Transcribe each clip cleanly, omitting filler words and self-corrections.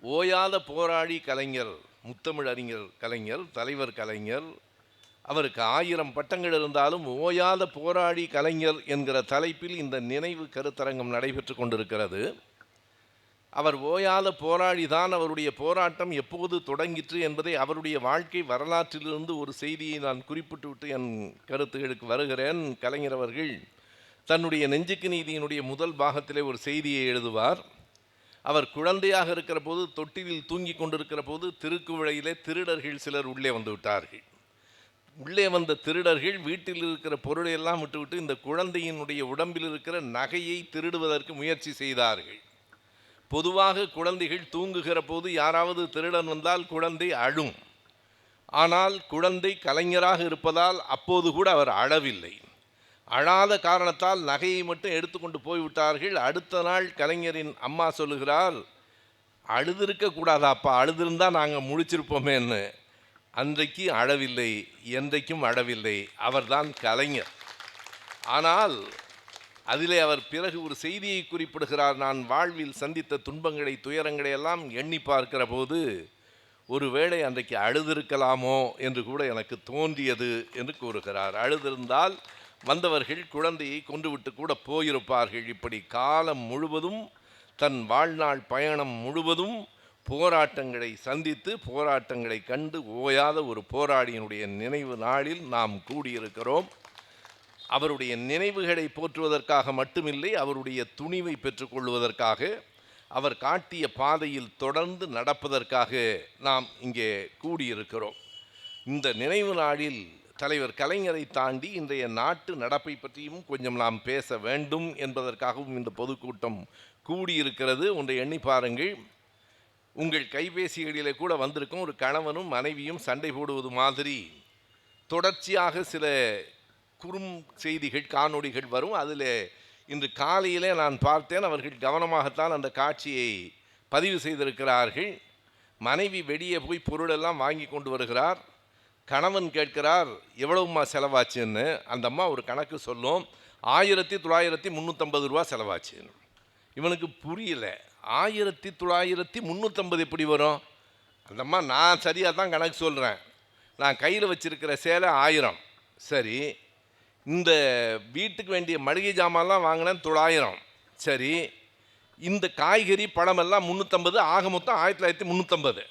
ஓயாத போராடி கலைஞர், முத்தமிழறிஞர் கலைஞர், தலைவர் கலைஞர். அவருக்கு 1000 பட்டங்கள் இருந்தாலும் ஓயாத போராடி கலைஞர் என்கிற தலைப்பில் இந்த நினைவு கருத்தரங்கம் நடைபெற்று கொண்டிருக்கிறது. அவர் ஓயாத போராடி தான். அவருடைய போராட்டம் எப்போது தொடங்கிற்று என்பதை அவருடைய வாழ்க்கை வரலாற்றிலிருந்து ஒரு செய்தியை நான் குறிப்பிட்டுவிட்டு என் கருத்துகளுக்கு வருகிறேன். கலைஞர் அவர்கள் தன்னுடைய நெஞ்சுக்கு நீதியினுடைய முதல் பாகத்திலே ஒரு செய்தியை எழுதுவார். அவர் குழந்தையாக இருக்கிற போது, தொட்டிலில் தூங்கி கொண்டிருக்கிற போது, திருக்குவளையிலே திருடர்கள் சிலர் உள்ளே வந்து விட்டார்கள். உள்ளே வந்த திருடர்கள் வீட்டில் இருக்கிற பொருளையெல்லாம் விட்டுவிட்டு இந்த குழந்தையினுடைய உடம்பில் இருக்கிற நகையை திருடுவதற்கு முயற்சி செய்தார்கள். பொதுவாக குழந்தைகள் தூங்குகிற போது யாராவது திருடன் வந்தால் குழந்தை அழும். ஆனால் குழந்தை கலைஞராக இருப்பதால் அப்போது கூட அவர் அழவில்லை. அழாத காரணத்தால் நகையை மட்டும் எடுத்துக்கொண்டு போய்விட்டார்கள். அடுத்த நாள் கலைஞரின் அம்மா சொல்லுகிறார், அழுதுருக்க கூடாதாப்பா, அழுதுருந்தால் நாங்கள் முழிச்சிருப்போமேன்னு. அன்றைக்கு அழவில்லை, என்றைக்கும் அழவில்லை. அவர்தான் கலைஞர். ஆனால் அதிலே அவர் பிறகு ஒரு செய்தியை குறிப்பிடுகிறார். நான் வாழ்வில் சந்தித்த துன்பங்களை, துயரங்களை எல்லாம் எண்ணி பார்க்கிற போது ஒருவேளை அன்றைக்கு அழுதிருக்கலாமோ என்று கூட எனக்கு தோன்றியது என்று கூறுகிறார். அழுதிருந்தால் வந்தவர்கள் குழந்தையை கொண்டுவிட்டு கூட போயிருப்பார்கள். இப்படி காலம் முழுவதும், தன் வாழ்நாள் பயணம் முழுவதும் போராட்டங்களை சந்தித்து, போராட்டங்களை கண்டு ஓயாத ஒரு போராளியினுடைய நினைவு நாளில் நாம் கூடியிருக்கிறோம். அவருடைய நினைவுகளை போற்றுவதற்காக மட்டுமில்லை, அவருடைய துணிவை பெற்றுக்கொள்வதற்காக, அவர் காட்டிய பாதையில் தொடர்ந்து நடப்பதற்காக நாம் இங்கே கூடியிருக்கிறோம். இந்த நினைவு நாளில் தலைவர் கலைஞரை தாண்டி இன்றைய நாட்டு நடப்பை பற்றியும் கொஞ்சம் நாம் பேச வேண்டும் என்பதற்காகவும் இந்த பொதுக்கூட்டம் கூடியிருக்கிறது. ஒன்றை எண்ணி பாருங்கள். உங்கள் கைபேசிகளிலே கூட வந்திருக்கும், ஒரு கணவனும் மனைவியும் சண்டை போடுவது மாதிரி தொடர்ச்சியாக சில குறும் செய்திகள், காணொளிகள் வரும். அதில் இன்று காலையிலே நான் பார்த்தேன், அவர்கள் கவனமாகத்தான் அந்த காட்சியை பதிவு செய்திருக்கிறார்கள். மனைவி வெளியே போய் பொருளெல்லாம் வாங்கி கொண்டு வருகிறார். கணவன் கேட்கிறார், எவ்வளவுமா செலவாச்சுன்னு. அந்த அம்மா ஒரு கணக்கு சொல்லும், 1950 ரூபா செலவாச்சுன்னு. இவனுக்கு புரியல, 1950 எப்படி வரும்? அந்த அம்மா, நான் சரியாக தான் கணக்கு சொல்கிறேன், நான் கையில் வச்சிருக்கிற சேலை 1000, சரி. இந்த வீட்டுக்கு வேண்டிய மளிகை ஜாமான்லாம் வாங்கினேன் 900, சரி. இந்த காய்கறி பழமெல்லாம் 350, ஆக மொத்தம் 1350.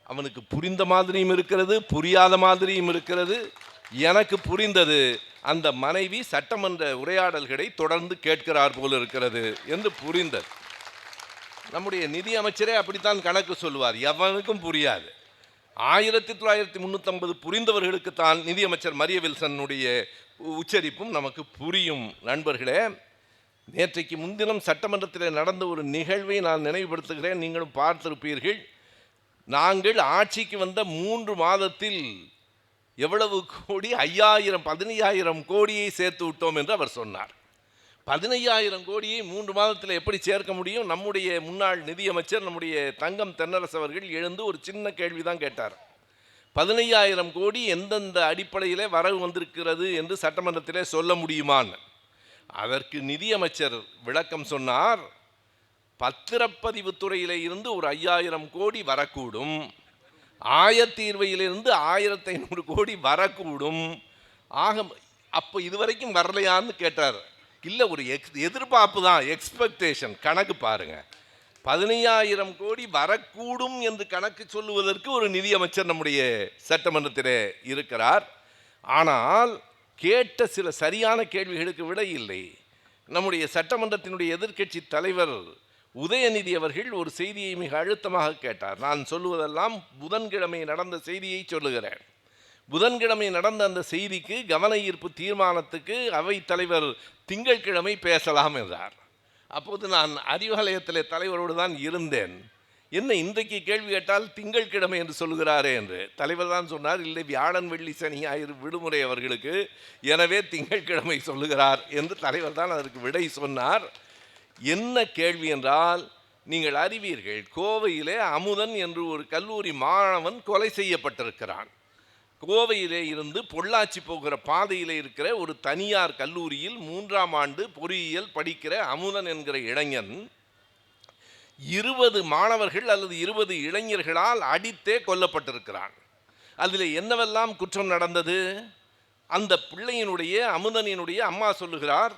அவனுக்கு புரிந்த மாதிரியும் இருக்கிறது, புரியாத மாதிரியும் இருக்கிறது. எனக்கு புரிந்தது, அந்த மனைவி சட்டமன்ற உரையாடல்களை தொடர்ந்து கேட்கிறார் போல இருக்கிறது என்று புரிந்தது. நம்முடைய நிதி அமைச்சரே அப்படித்தான் கணக்கு சொல்லுவார், எவனுக்கும் புரியாது. 1950 புரிந்தவர்களுக்குத்தான் நிதியமைச்சர் மரிய வில்சனுடைய உச்சரிப்பும் நமக்கு புரியும். நண்பர்களே, நேற்றைக்கு முன்தினம் சட்டமன்றத்தில் நடந்த ஒரு நிகழ்வை நான் நினைவுபடுத்துகிறேன், நீங்களும் பார்த்திருப்பீர்கள். நாங்கள் ஆட்சிக்கு வந்த 3 மாதத்தில் எவ்வளவு கோடி? 15,000 கோடியை சேர்த்து விட்டோம் என்று அவர் சொன்னார். 15,000 கோடியை 3 மாதத்தில் எப்படி சேர்க்க முடியும்? நம்முடைய முன்னாள் நிதியமைச்சர், நம்முடைய தங்கம் தென்னரசு அவர்கள் எழுந்து ஒரு சின்ன கேள்வி தான் கேட்டார். 15,000 கோடி எந்தெந்த அடிப்படையிலே வரவு வந்திருக்கிறது என்று சட்டமன்றத்திலே சொல்ல முடியுமான்னு. அதற்கு நிதியமைச்சர் விளக்கம் சொன்னார், பத்திரப்பதிவு துறையிலே இருந்து ஒரு 5,000 கோடி வரக்கூடும், ஆயத்தீர்வையிலிருந்து 1,500 கோடி வரக்கூடும். ஆக அப்போ இதுவரைக்கும் வரலையான்னு கேட்டார். இல்லை, ஒரு எதிர்பார்ப்பு தான், எக்ஸ்பெக்டேஷன். கணக்கு பாருங்க, 15,000 கோடி வரக்கூடும் என்று கணக்கு சொல்லுவதற்கு ஒரு நிதியமைச்சர் நம்முடைய சட்டமன்றத்திலே இருக்கிறார். ஆனால் கேட்ட சில சரியான கேள்விகளுக்கு விடை இல்லை. நம்முடைய சட்டமன்றத்தினுடைய எதிர்க்கட்சி தலைவர் உதயநிதி அவர்கள் ஒரு செய்தியை மிக அழுத்தமாக கேட்டார். நான் சொல்லுவதெல்லாம் புதன்கிழமை நடந்த செய்தியை சொல்லுகிறேன். புதன்கிழமை நடந்த அந்த செய்திக்கு, கவன ஈர்ப்பு தீர்மானத்துக்கு அவைத் தலைவர் திங்கட்கிழமை பேசலாம் என்றார். அப்போது நான் அறிவாலயத்தில் தலைவரோடு தான் இருந்தேன். என்ன இன்றைக்கு கேள்வி கேட்டால் திங்கட்கிழமை என்று சொல்லுகிறாரே என்று. தலைவர் தான் சொன்னார், இல்லை, வியாழன் வெள்ளி சனி ஞாயிறு விடுமுறை அவர்களுக்கு, எனவே திங்கட்கிழமை சொல்லுகிறார் என்று தலைவர் தான் அதற்கு விடை சொன்னார். என்ன கேள்வி என்றால், நீங்கள் அறிவீர்கள், கோவையிலே அமுதன் என்று ஒரு கல்லூரி மாணவன் கொலை செய்யப்பட்டிருக்கிறான். கோவையிலே இருந்து பொள்ளாச்சி போகிற பாதையிலே இருக்கிற ஒரு தனியார் கல்லூரியில் 3ஆம் ஆண்டு பொறியியல் படிக்கிற அமுதன் என்கிற இளைஞன் 20 மாணவர்கள் அல்லது 20 இளைஞர்களால் அடித்தே கொல்லப்பட்டிருக்கிறான். அதில் என்னவெல்லாம் குற்றம் நடந்தது? அந்த பிள்ளையினுடைய அமுதனினுடைய அம்மா சொல்லுகிறார்,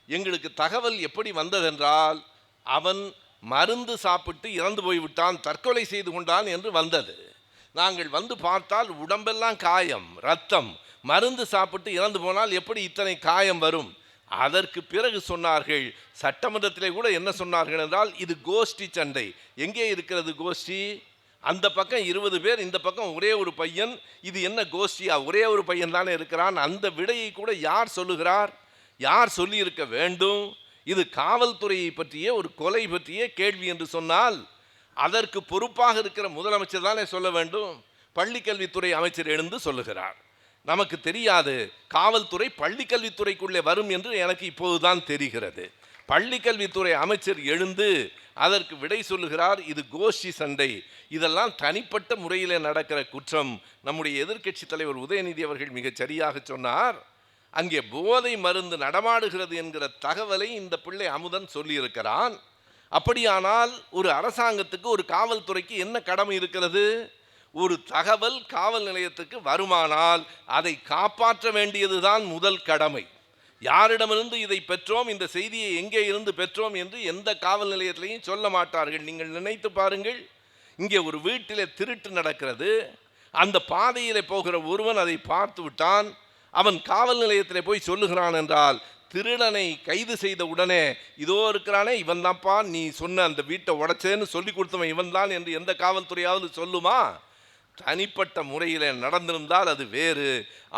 எங்களுக்கு தகவல் எப்படி வந்ததென்றால் அவன் மருந்து சாப்பிட்டு இறந்து போய்விட்டான், தற்கொலை செய்து கொண்டான் என்று வந்தது. நாங்கள் வந்து பார்த்தால் உடம்பெல்லாம் காயம், ரத்தம். மருந்து சாப்பிட்டு இறந்து போனால் எப்படி இத்தனை காயம் வரும்? அதற்கு பிறகு சொன்னார்கள், சட்டமன்றத்திலே கூட என்ன சொன்னார்கள் என்றால், இது கோஷ்டி சண்டை. எங்கே இருக்கிறது கோஷ்டி? அந்த பக்கம் 20 பேர், இந்த பக்கம் ஒரே ஒரு பையன். இது என்ன கோஷ்டியா? ஒரே ஒரு பையன் தானே இருக்கிறான். அந்த விடையை கூட யார் சொல்லுகிறார்? யார் சொல்லியிருக்க வேண்டும்? இது காவல்துறையை பற்றிய ஒரு கொலை பற்றிய கேள்வி என்று சொன்னால் அதற்கு பொறுப்பாக இருக்கிற முதலமைச்சர் தானே சொல்ல வேண்டும். பள்ளிக்கல்வித்துறை அமைச்சர் எழுந்து சொல்லுகிறார். நமக்கு தெரியாது, காவல்துறை பள்ளிக்கல்வித்துறைக்குள்ளே வரும் என்று எனக்கு இப்போதுதான் தெரிகிறது. பள்ளிக்கல்வித்துறை அமைச்சர் எழுந்து அதற்கு விடை சொல்லுகிறார், இது கோஷ்டி சண்டை, இதெல்லாம் தனிப்பட்ட முறையில் நடக்கிற குற்றம். நம்முடைய எதிர்க்கட்சி தலைவர் உதயநிதி அவர்கள் மிகச் சரியாக சொன்னார், அங்கே போதை மருந்து நடமாடுகிறது என்கிற தகவலை இந்த பிள்ளை அமுதன் சொல்லியிருக்கிறான். அப்படியானால் ஒரு அரசாங்கத்துக்கு, ஒரு காவல்துறைக்கு என்ன கடமை இருக்கிறது? ஒரு தகவல் காவல் நிலையத்துக்கு வருமானால் அதை காப்பாற்ற வேண்டியதுதான் முதல் கடமை. யாரிடமிருந்து இதை பெற்றோம், இந்த செய்தியை எங்கே இருந்து பெற்றோம் என்று எந்த காவல் நிலையத்திலையும் சொல்ல மாட்டார்கள். நீங்கள் நினைத்து பாருங்கள், இங்கே ஒரு வீட்டிலே திருட்டு நடக்கிறது, அந்த பாதையிலே போகிற ஒருவன் அதை பார்த்து விட்டான், அவன் காவல் நிலையத்தில் போய் சொல்லுகிறான் என்றால், திருடனை கைது செய்த உடனே இதோ இருக்கிறானே இவன் தான்ப்பா, நீ சொன்ன அந்த வீட்டை உடைச்சேன்னு சொல்லி கொடுத்தவன் இவன் தான் என்று எந்த காவல்துறையாவது சொல்லுமா? தனிப்பட்ட முறையில் நடந்திருந்தால் அது வேறு.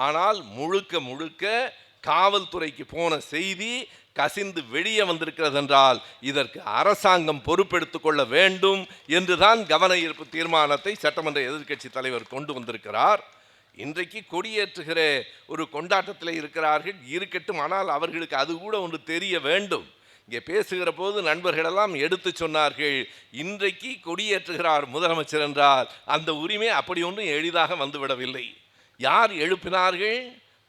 ஆனால் முழுக்க முழுக்க காவல்துறைக்கு போன செய்தி கசிந்து வெளியே வந்திருக்கிறது என்றால் இதற்கு அரசாங்கம் பொறுப்பெடுத்துக் கொள்ள வேண்டும் என்றுதான் கவன ஈர்ப்பு தீர்மானத்தை சட்டமன்ற எதிர்க்கட்சி தலைவர் கொண்டு வந்திருக்கிறார். இன்றைக்கு கொடியேற்றுகிற ஒரு கொண்டாட்டத்தில் இருக்கிறார்கள், இருக்கட்டும். ஆனால் அவர்களுக்கு அது கூட ஒன்று தெரிய வேண்டும். இங்கே பேசுகிற போது நண்பர்களெல்லாம் எடுத்து சொன்னார்கள், இன்றைக்கு கொடியேற்றுகிறார் முதலமைச்சர் என்றால் அந்த உரிமை அப்படி ஒன்றும் எளிதாக வந்துவிடவில்லை. யார் எழுப்பினார்கள்?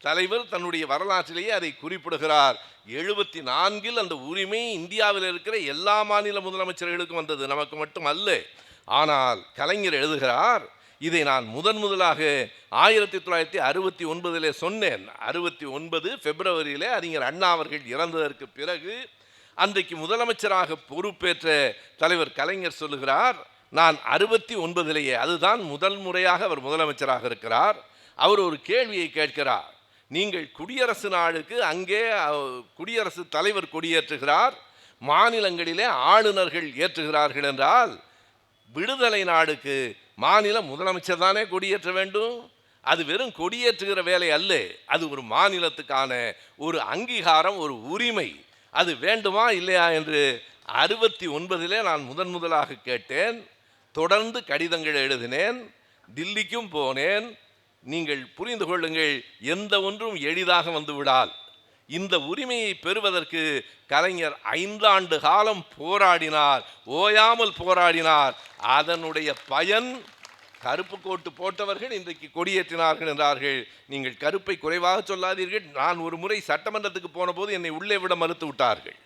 தலைவர் தன்னுடைய வரலாற்றிலேயே அதை குறிப்பிடுகிறார். 74 அந்த உரிமை இந்தியாவில் இருக்கிற எல்லா மாநில முதலமைச்சர்களுக்கும் வந்தது, நமக்கு மட்டும் அல்ல. ஆனால் கலைஞர் எழுதுகிறார், இதை நான் முதலாக 1969 சொன்னேன். 69 பிப்ரவரியிலே அறிஞர் அண்ணா அவர்கள் இறந்ததற்கு பிறகு அன்றைக்கு முதலமைச்சராக பொறுப்பேற்ற தலைவர் கலைஞர் சொல்லுகிறார், நான் 69 அதுதான் முதல் முறையாக அவர் முதலமைச்சராக இருக்கிறார். அவர் ஒரு கேள்வியை கேட்கிறார், நீங்கள் குடியரசு நாளுக்கு அங்கே குடியரசுத் தலைவர் கொடியேற்றுகிறார், மாநிலங்களிலே ஆளுநர்கள் ஏற்றுகிறார்கள் என்றால் விடுதலை நாடுக்கு மாநில முதலமைச்சர் தானே கொடியேற்ற வேண்டும். அது வெறும் கொடியேற்றுகிற வேலை அல்ல, அது ஒரு மாநிலத்துக்கான ஒரு அங்கீகாரம், ஒரு உரிமை. அது வேண்டுமா இல்லையா என்று 69 நான் முதலாக கேட்டேன். தொடர்ந்து கடிதங்கள் எழுதினேன், டில்லிக்கும் போனேன். நீங்கள் புரிந்து கொள்ளுங்கள், எந்த ஒன்றும் எளிதாக வந்துவிடால். இந்த உரிமையை பெறுவதற்கு கலைஞர் 5 ஆண்டு காலம் போராடினார், ஓயாமல் போராடினார். அதனுடைய பயன் கருப்பு கோட்டு போட்டவர்கள் இன்றைக்கு கொடியேற்றினார்கள் என்றார்கள். நீங்கள் கருப்பை குறைவாக சொல்லாதீர்கள். நான் ஒரு முறை சட்டமன்றத்துக்கு போன போது என்னை உள்ளே விட மறுத்து விட்டார்கள்.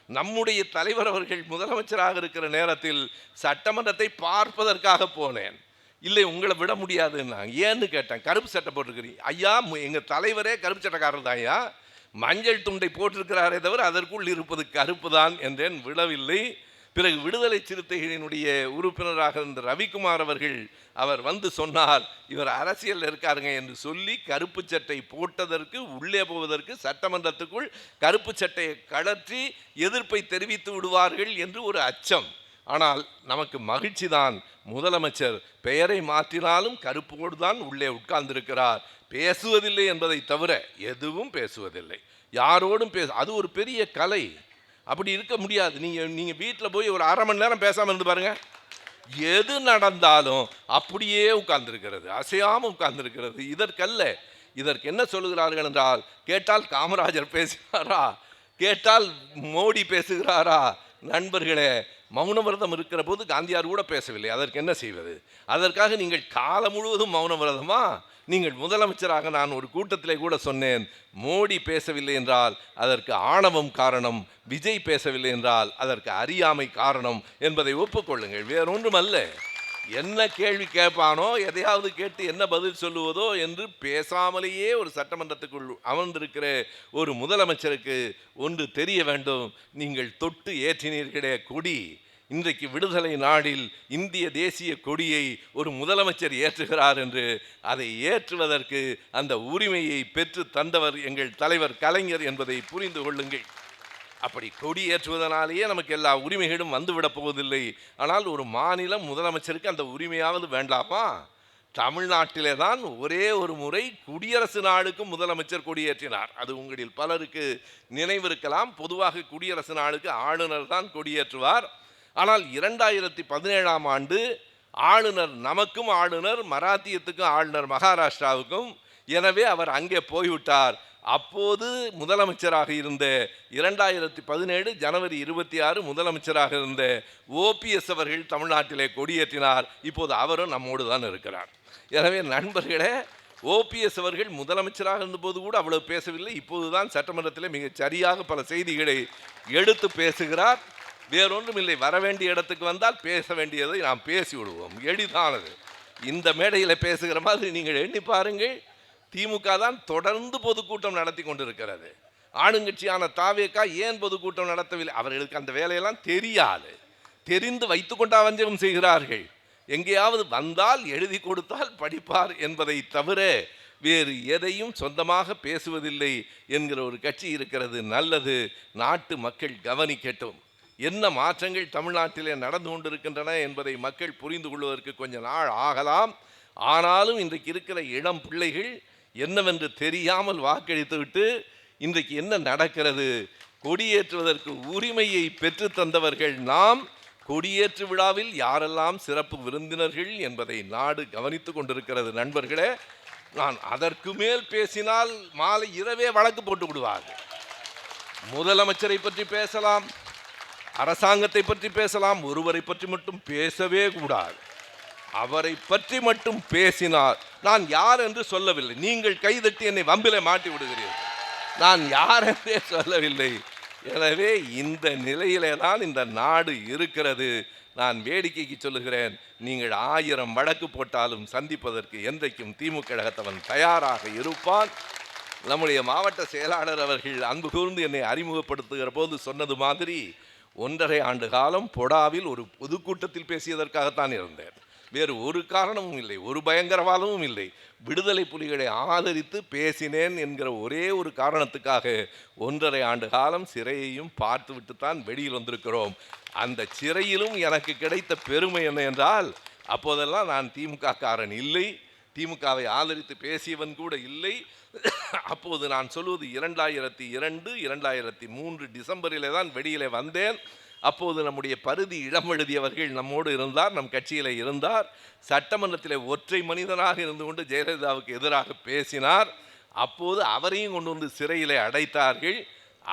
நம்முடைய தலைவர் அவர்கள் முதலமைச்சராக இருக்கிற நேரத்தில் சட்டமன்றத்தை பார்ப்பதற்காக போனேன். இல்லை, உங்களை விட முடியாதுன்னா ஏன்னு கேட்டேன். கருப்பு சட்டை போட்டிருக்கிறீங்க. ஐயா, எங்கள் தலைவரே கருப்பு சட்டைக்காரர் தான் ஐயா, மஞ்சள் துண்டை போட்டிருக்கிறாரே தவிர அதற்குள் இருப்பது கருப்பு தான் என்றேன். விடவில்லை. பிறகு விடுதலை சிறுத்தைகளினுடைய உறுப்பினராக இருந்த ரவிக்குமார் அவர்கள் அவர் வந்து சொன்னார், இவர் அரசியல் இருக்காருங்க என்று சொல்லி கருப்பு சட்டை போட்டதற்கு, உள்ளே போவதற்கு சட்டமன்றத்துக்குள் கருப்பு சட்டையை கழற்றி எதிர்ப்பை தெரிவித்து விடுவார்கள் என்று ஒரு அச்சம். ஆனால் நமக்கு மகிழ்ச்சி தான், முதலமைச்சர் பெயரை மாற்றினாலும் கருப்போடு தான் உள்ளே உட்கார்ந்திருக்கிறார். பேசுவதில்லை என்பதை தவிர எதுவும் பேசுவதில்லை, யாரோடும் அது ஒரு பெரிய கலை. அப்படி இருக்க முடியாது. நீங்கள் வீட்டில் போய் ஒரு அரை மணி நேரம் பேசாமல் இருந்து பாருங்க, எது நடந்தாலும் அப்படியே உட்கார்ந்திருக்கிறது, அசையாமல் உட்கார்ந்திருக்கிறது. இதற்கல்ல, இதற்கு என்ன சொல்லுகிறார்கள் என்றால், கேட்டால் காமராஜர் பேசுகிறாரா, கேட்டால் மோடி பேசுகிறாரா, நண்பர்களே, மௌன விரதம் இருக்கிற போது காந்தியார் கூட பேசவில்லை. அதற்கு என்ன செய்வது? அதற்காக நீங்கள் காலம் முழுவதும் மௌன விரதமா? நீங்கள் முதலமைச்சராக நான் ஒரு கூட்டத்திலே கூட சொன்னேன், மோடி பேசவில்லை என்றால் அதற்கு ஆணவம் காரணம், விஜய் பேசவில்லை என்றால் அதற்கு அறியாமை காரணம் என்பதை ஒப்புக்கொள்ளுங்கள். வேறொன்றுமல்ல. என்ன கேள்வி கேட்பானோ, எதையாவது கேட்டு என்ன பதில் சொல்லுவதோ என்று பேசாமலேயே ஒரு சட்டமன்றத்துக்குள் அமர்ந்திருக்கிற ஒரு முதலமைச்சருக்கு ஒன்று தெரிய வேண்டும். நீங்கள் தொட்டு ஏற்றினீர்களே கொடி, இன்றைக்கு விடுதலை நாடில் இந்திய தேசிய கொடியை ஒரு முதலமைச்சர் ஏற்றுகிறார் என்று, அதை ஏற்றுவதற்கு அந்த உரிமையை பெற்று தந்தவர் எங்கள் தலைவர் கலைஞர் என்பதை புரிந்து கொள்ளுங்கள். அப்படி கொடி ஏற்றுவதனாலேயே நமக்கு எல்லா உரிமைகளும் வந்துவிடப் போவதில்லை. ஆனால் ஒரு மாநிலம் முதலமைச்சருக்கு அந்த உரிமையாவது வேண்டாமா? தமிழ்நாட்டிலே தான் ஒரே ஒரு முறை குடியரசு நாளுக்கும் முதலமைச்சர் கொடியேற்றினார். அது உங்களில் பலருக்கு நினைவிருக்கலாம். பொதுவாக குடியரசு நாளுக்கு ஆளுநர் தான் கொடியேற்றுவார். ஆனால் 2017ஆம் ஆண்டு ஆளுநர், நமக்கும் ஆளுநர், மராத்தியத்துக்கும் ஆளுநர், மகாராஷ்டிராவுக்கும். எனவே அவர் அங்கே போய்விட்டார். அப்போது முதலமைச்சராக இருந்த 2017 ஜனவரி 26 முதலமைச்சராக இருந்த ஓபிஎஸ் அவர்கள் தமிழ்நாட்டிலே கொடியேற்றினார். இப்போது அவரும் நம்மோடு தான் இருக்கிறார். எனவே நண்பர்களே, ஓபிஎஸ் அவர்கள் முதலமைச்சராக இருந்தபோது கூட அவ்வளவு பேசவில்லை. இப்போதுதான் சட்டமன்றத்தில் மிகச் சரியாக பல செய்திகளை எடுத்து பேசுகிறார். வேறொன்றும் இல்லை. வரவேண்டிய இடத்துக்கு வந்தால் பேச வேண்டியதை நாம் பேசி விடுவோம். எளிதானது. இந்த மேடையில் பேசுகிற மாதிரி நீங்கள் எண்ணி பாருங்கள். திமுக தான் தொடர்ந்து பொதுக்கூட்டம் நடத்தி கொண்டிருக்கிறது. ஆளுங்கட்சியான தாவேகா ஏன் பொதுக்கூட்டம் நடத்தவில்லை? அவர்களுக்கு அந்த வேலையெல்லாம் தெரியாது. தெரிந்து வைத்துக்கொண்டா வஞ்சகம் செய்கிறார்கள். எங்கேயாவது வந்தால் எழுதி கொடுத்தால் படிப்பார் என்பதை தவிர வேறு எதையும் சொந்தமாக பேசுவதில்லை என்கிற ஒரு கட்சி இருக்கிறது. நல்லது. நாட்டு மக்கள் கவனிக்கட்டும். என்ன மாற்றங்கள் தமிழ்நாட்டிலே நடந்து கொண்டிருக்கின்றன என்பதை மக்கள் புரிந்து கொள்வதற்கு கொஞ்ச நாள் ஆகலாம். ஆனாலும் இன்றைக்கு இருக்கிற இளம் பிள்ளைகள் என்னவென்று தெரியாமல் வாக்களித்துவிட்டு இன்றைக்கு என்ன நடக்கிறது? கொடியேற்றுவதற்கு உரிமையை பெற்று தந்தவர்கள் நாம். கொடியேற்று விழாவில் யாரெல்லாம் சிறப்பு விருந்தினர்கள் என்பதை நாடு கவனித்து கொண்டிருக்கிறது. நண்பர்களே, நான் அதற்கு மேல் பேசினால் மாலை இரவே வழக்கு போட்டு விடுவார்கள். முதலமைச்சரை பற்றி பேசலாம், அரசாங்கத்தை பற்றி பேசலாம், ஒருவரை பற்றி மட்டும் பேசவே கூடாது. அவரை பற்றி மட்டும் பேசினார். நான் யார் என்று சொல்லவில்லை. நீங்கள் கைதட்டி என்னை வம்பிலே மாட்டி விடுகிறீர்கள். நான் யார் என்றே சொல்லவில்லை. எனவே இந்த நிலையிலே தான் இந்த நாடு இருக்கிறது. நான் வேடிக்கைக்கு சொல்லுகிறேன், நீங்கள் 1000 வழக்கு போட்டாலும் சந்திப்பதற்கு என்றைக்கும் திமுக கழகத்தவன் தயாராக இருப்பான். நம்முடைய மாவட்ட செயலாளர் அவர்கள் அன்பு கூர்ந்து என்னை அறிமுகப்படுத்துகிற போது சொன்னது மாதிரி 1.5 ஆண்டு காலம் பொடாவில் ஒரு பொதுக்கூட்டத்தில் பேசியதற்காகத்தான் இருந்தேன். வேறு ஒரு காரணமும் இல்லை, ஒரு பயங்கரவாதமும் இல்லை. விடுதலை புலிகளை ஆதரித்து பேசினேன் என்கிற ஒரே ஒரு காரணத்துக்காக 1.5 ஆண்டு காலம் சிறையையும் பார்த்துவிட்டுத்தான் வெளியில் வந்திருக்கிறோம். அந்த சிறையிலும் எனக்கு கிடைத்த பெருமை என்ன என்றால், அப்போதெல்லாம் நான் திமுக காரன் இல்லை, திமுகவை ஆதரித்து பேசியவன் கூட இல்லை. அப்போது நான் சொல்வது 2002 2003 டிசம்பரிலே தான் வெளியிலே வந்தேன். அப்போது நம்முடைய பரிதி இளமெழுதியவர்கள் நம்மோடு இருந்தார், நம் கட்சியில் இருந்தார். சட்டமன்றத்தில் ஒற்றை மனிதனாக இருந்து கொண்டு ஜெயலலிதாவுக்கு எதிராக பேசினார். அப்போது அவரையும் கொண்டு வந்து சிறையிலே அடைத்தார்கள்.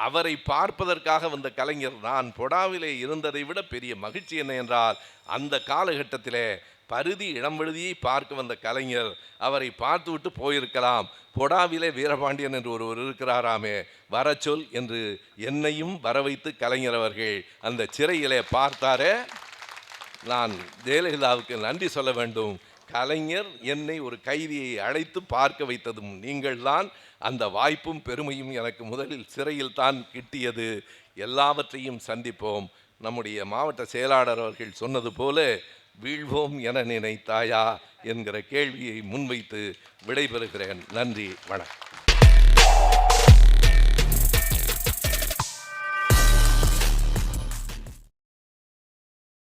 அவரை பார்ப்பதற்காக வந்த கலைஞர். நான் பொடாவிலே இருந்ததை விட பெரிய மகிழ்ச்சி என்ன என்றால், அந்த காலகட்டத்திலே பரிதி இளமெழுதியை பார்க்க வந்த கலைஞர் அவரை பார்த்துவிட்டு போயிருக்கலாம். பொடாவிலே வீரபாண்டியன் என்று ஒருவர் இருக்கிறாராமே, வரச்சொல் என்று என்னையும் வர வைத்து கலைஞர் அவர்கள் அந்த சிறையிலே பார்த்தாரே. நான் ஜெயலலிதாவுக்கு நன்றி சொல்ல வேண்டும். கலைஞர் என்னை ஒரு கைதியை அழைத்து பார்க்க வைத்ததும் நீங்கள்தான். அந்த வாய்ப்பும் பெருமையும் எனக்கு முதலில் சிறையில் தான் கிட்டியது. எல்லாவற்றையும் சந்திப்போம். நம்முடைய மாவட்ட செயலாளர் அவர்கள் சொன்னது போல, வீழ்வோம் என நினைத்தாயா என்கிற கேள்வியை முன்வைத்து விடைபெறுகிறேன். நன்றி, வணக்கம்.